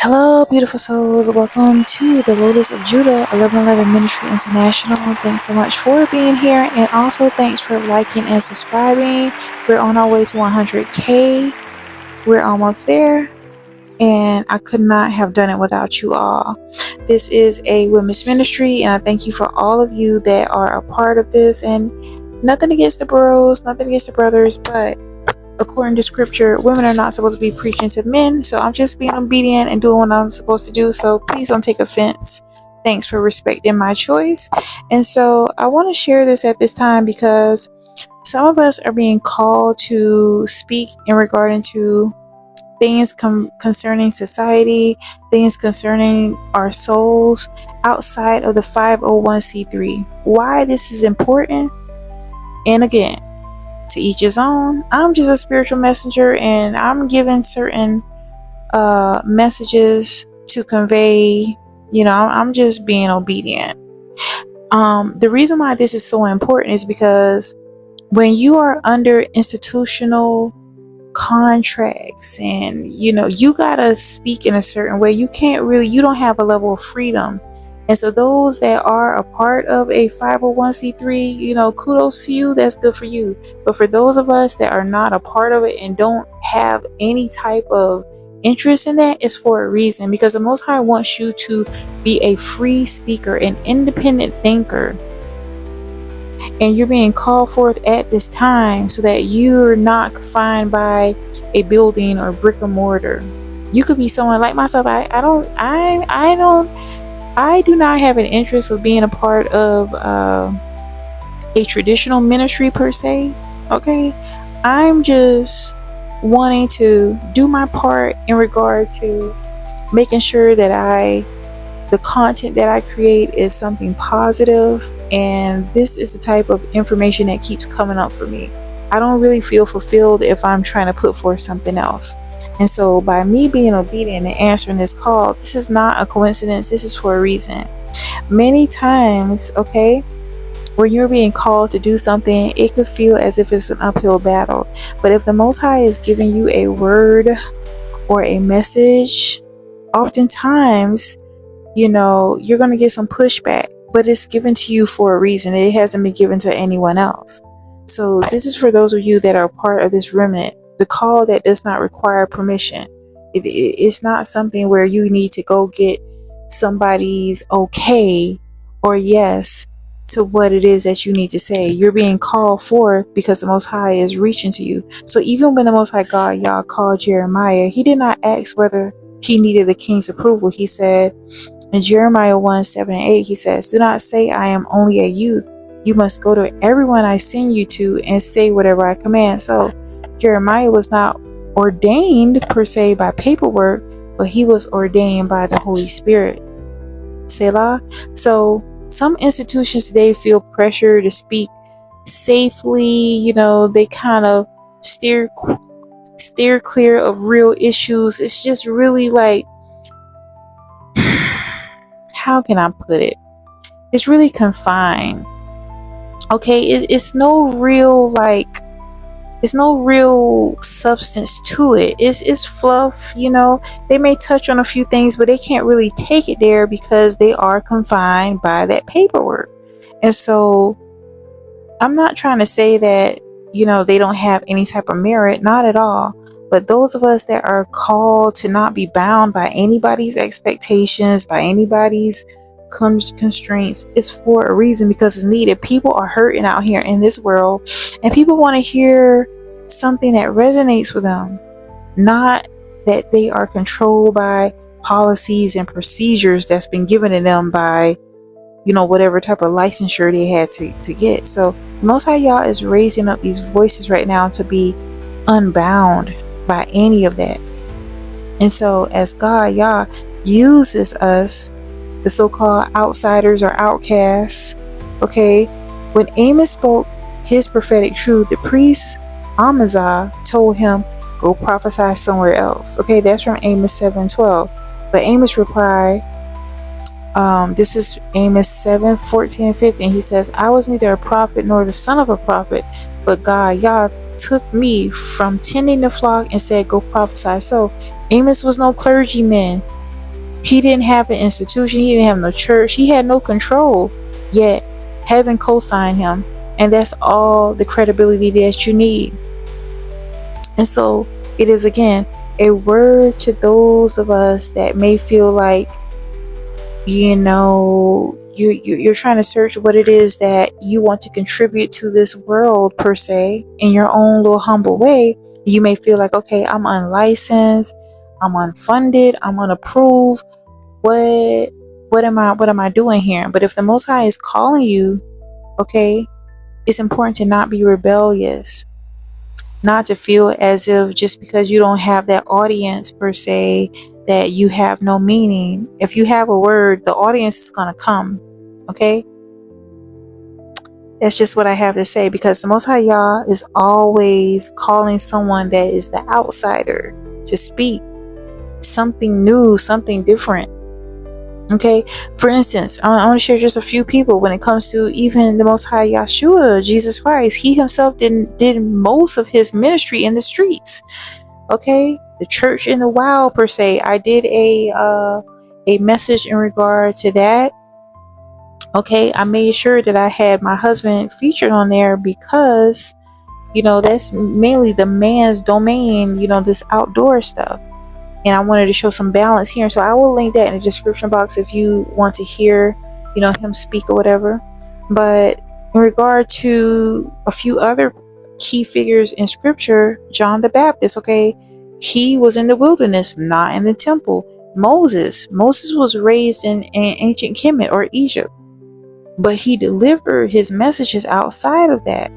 Hello, beautiful souls. Welcome to the Lotus of Judah 1111 Ministry International. Thanks so much for being here, and also thanks for liking and subscribing. We're on our way to 100K. We're almost there, and I could not have done it without you all. This is a women's ministry, and I thank you for all of you that are a part of this. And nothing against the bros, nothing against the brothers, but according to scripture, women are not supposed to be preaching to men. So I'm just being obedient and doing what I'm supposed to do. So please don't take offense. Thanks for respecting my choice. And so I want to share this at this time because some of us are being called to speak in regarding to things concerning society, things concerning our souls outside of the 501c3. Why this is important? And again, to each his own. I'm just a spiritual messenger, and I'm given certain messages to convey. I'm just being obedient. The reason why this is so important is because when you are under institutional contracts and you gotta speak in a certain way, you don't have a level of freedom. And so those that are a part of a 501c3, kudos to you, that's good for you. But for those of us that are not a part of it and don't have any type of interest in that, it's for a reason, because the Most High wants you to be a free speaker, an independent thinker. And you're being called forth at this time so that you're not confined by a building or brick and mortar. You could be someone like myself. I do not have an interest of being a part of a traditional ministry per se. Okay, I'm just wanting to do my part in regard to making sure that the content that I create is something positive, and this is the type of information that keeps coming up for me. I don't really feel fulfilled if I'm trying to put forth something else. And so by me being obedient and answering this call, this is not a coincidence. This is for a reason. Many times, okay, when you're being called to do something, it could feel as if it's an uphill battle. But if the Most High is giving you a word or a message, oftentimes, you're going to get some pushback, but it's given to you for a reason. It hasn't been given to anyone else. So this is for those of you that are part of this remnant, the call that does not require permission. It's not something where you need to go get somebody's okay or yes to what it is that you need to say. You're being called forth because the Most High is reaching to you. So even when the Most High God, Yah, called Jeremiah, he did not ask whether he needed the king's approval. He said in Jeremiah 1:7-8, he says, "Do not say I am only a youth. You must go to everyone I send you to and say whatever I command." So Jeremiah was not ordained per se by paperwork, but he was ordained by the Holy Spirit. Selah. So some institutions today feel pressure to speak safely. They kind of steer clear of real issues. It's just really like, how can I put it? It's really confined. Okay, it's no real substance to it. It's fluff. They may touch on a few things, but they can't really take it there because they are confined by that paperwork. And so I'm not trying to say that they don't have any type of merit, not at all. But those of us that are called to not be bound by anybody's expectations, by anybody's constraints, it's for a reason, because it's needed. People are hurting out here in this world, and people want to hear something that resonates with them, not that they are controlled by policies and procedures that's been given to them by whatever type of licensure they had to get. So Most High Yah is raising up these voices right now to be unbound by any of that. And so as God Yah uses us, the so-called outsiders or outcasts, okay, when Amos spoke his prophetic truth, the priest Amazah told him, go prophesy somewhere else. Okay, that's from Amos 7:12. But Amos replied, this is Amos 7:14-15. He says, "I was neither a prophet nor the son of a prophet, but God Yah took me from tending the flock and said, go prophesy." So Amos was no clergyman. He didn't have an institution. He didn't have no church. He had no control. Yet heaven co-signed him. And that's all the credibility that you need. And so it is, again, a word to those of us that may feel like, you're trying to search what it is that you want to contribute to this world, per se, in your own little humble way. You may feel like, okay, I'm unlicensed, I'm unfunded, I'm unapproved. What am I doing here? But if the Most High is calling you, okay, it's important to not be rebellious, not to feel as if just because you don't have that audience, per se, that you have no meaning. If you have a word, the audience is going to come. Okay? That's just what I have to say, because the Most High Yah is always calling someone that is the outsider to speak something new, something different. Okay, for instance, I want to share just a few people when it comes to even the Most High Yahshua, Jesus Christ. He himself did most of his ministry in the streets. Okay, the church in the wild, per se. I did a message in regard to that. Okay, I made sure that I had my husband featured on there because, that's mainly the man's domain, this outdoor stuff. And I wanted to show some balance here. So I will link that in the description box if you want to hear, him speak or whatever. But in regard to a few other key figures in scripture, John the Baptist, okay, he was in the wilderness, not in the temple. Moses was raised in ancient Kemet or Egypt, but he delivered his messages outside of that.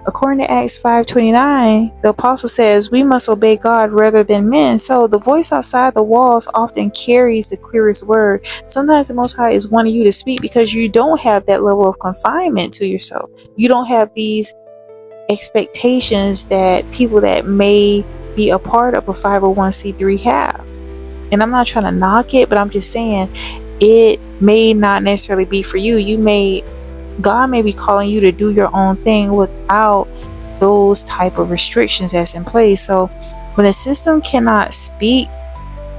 According to Acts 5:29, the apostle says, we must obey God rather than men. So the voice outside the walls often carries the clearest word. Sometimes the Most High is wanting you to speak because you don't have that level of confinement to yourself. You don't have these expectations that people that may be a part of a 501c3 have. And I'm not trying to knock it, but I'm just saying it may not necessarily be for you. God may be calling you to do your own thing without those type of restrictions that's in place. So when a system cannot speak,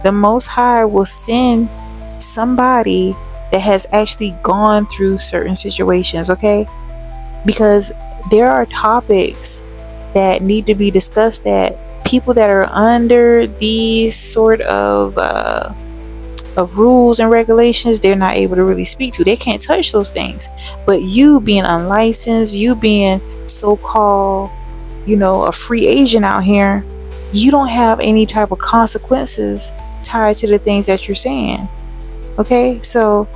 the Most High will send somebody that has actually gone through certain situations, okay? Because there are topics that need to be discussed that people that are under these sort of rules and regulations, they're not able to really speak to. They can't touch those things. But you being unlicensed, you being so-called, a free agent out here, you don't have any type of consequences tied to the things that you're saying. Okay? So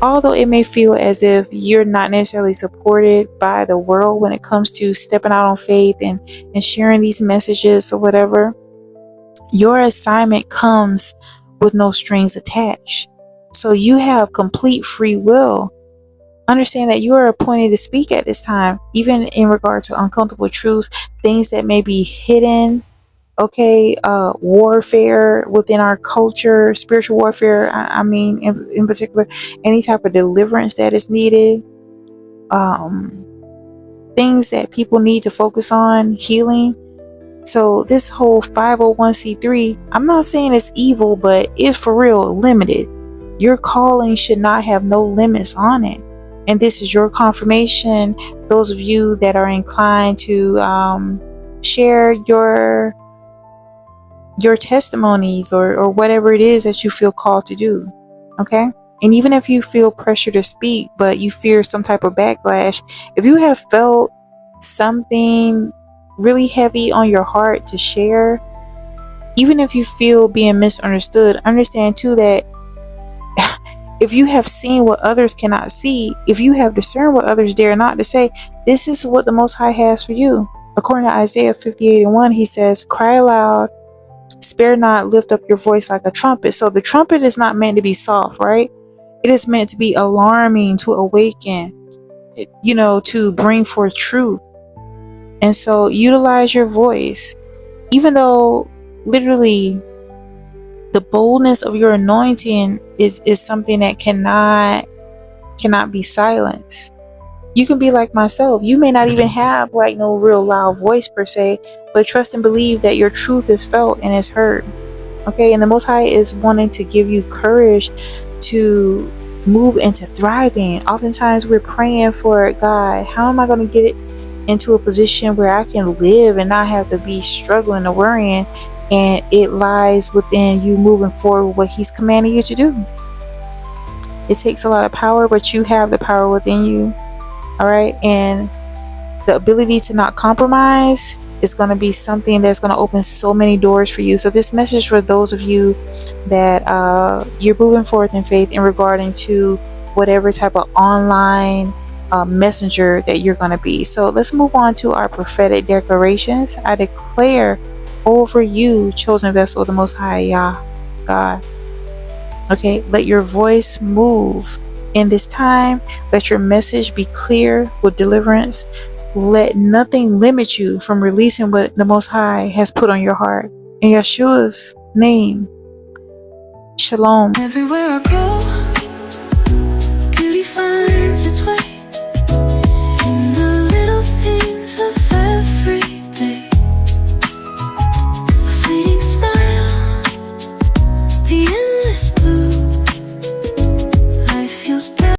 although it may feel as if you're not necessarily supported by the world when it comes to stepping out on faith and sharing these messages or whatever, your assignment comes with no strings attached. So you have complete free will. Understand that you are appointed to speak at this time, even in regard to uncomfortable truths, things that may be hidden, okay, warfare within our culture, spiritual warfare, I mean, in particular, any type of deliverance that is needed, things that people need to focus on, healing. So this whole 501c3, I'm not saying it's evil, but it's for real limited. Your calling should not have no limits on it. And this is your confirmation. Those of you that are inclined to share your testimonies or whatever it is that you feel called to do. Okay? And even if you feel pressure to speak, but you fear some type of backlash, if you have felt something really heavy on your heart to share, even if you feel being misunderstood, understand too that if you have seen what others cannot see, if you have discerned what others dare not to say, this is what the Most High has for you. According to Isaiah 58:1, he says, cry aloud, spare not, lift up your voice like a trumpet. So the trumpet is not meant to be soft, right? It is meant to be alarming, to awaken, to bring forth truth. And so utilize your voice, even though literally the boldness of your anointing is something that cannot be silenced. You can be like myself. You may not even have like no real loud voice per se, but trust and believe that your truth is felt and is heard. Okay, and the Most High is wanting to give you courage to move into thriving. Oftentimes we're praying for, God, how am I going to get it into a position where I can live and not have to be struggling or worrying? And it lies within you moving forward with what He's commanding you to do. It takes a lot of power, but you have the power within you. All right, and the ability to not compromise is going to be something that's going to open so many doors for you. So this message for those of you that you're moving forth in faith in regarding to whatever type of online messenger that you're going to be. So let's move on to our prophetic declarations. I declare over you, chosen vessel of the Most High Yah, God. Okay, let your voice move in this time. Let your message be clear with deliverance. Let nothing limit you from releasing what the Most High has put on your heart. In Yeshua's name, Shalom. Everywhere I go, beauty finds its way.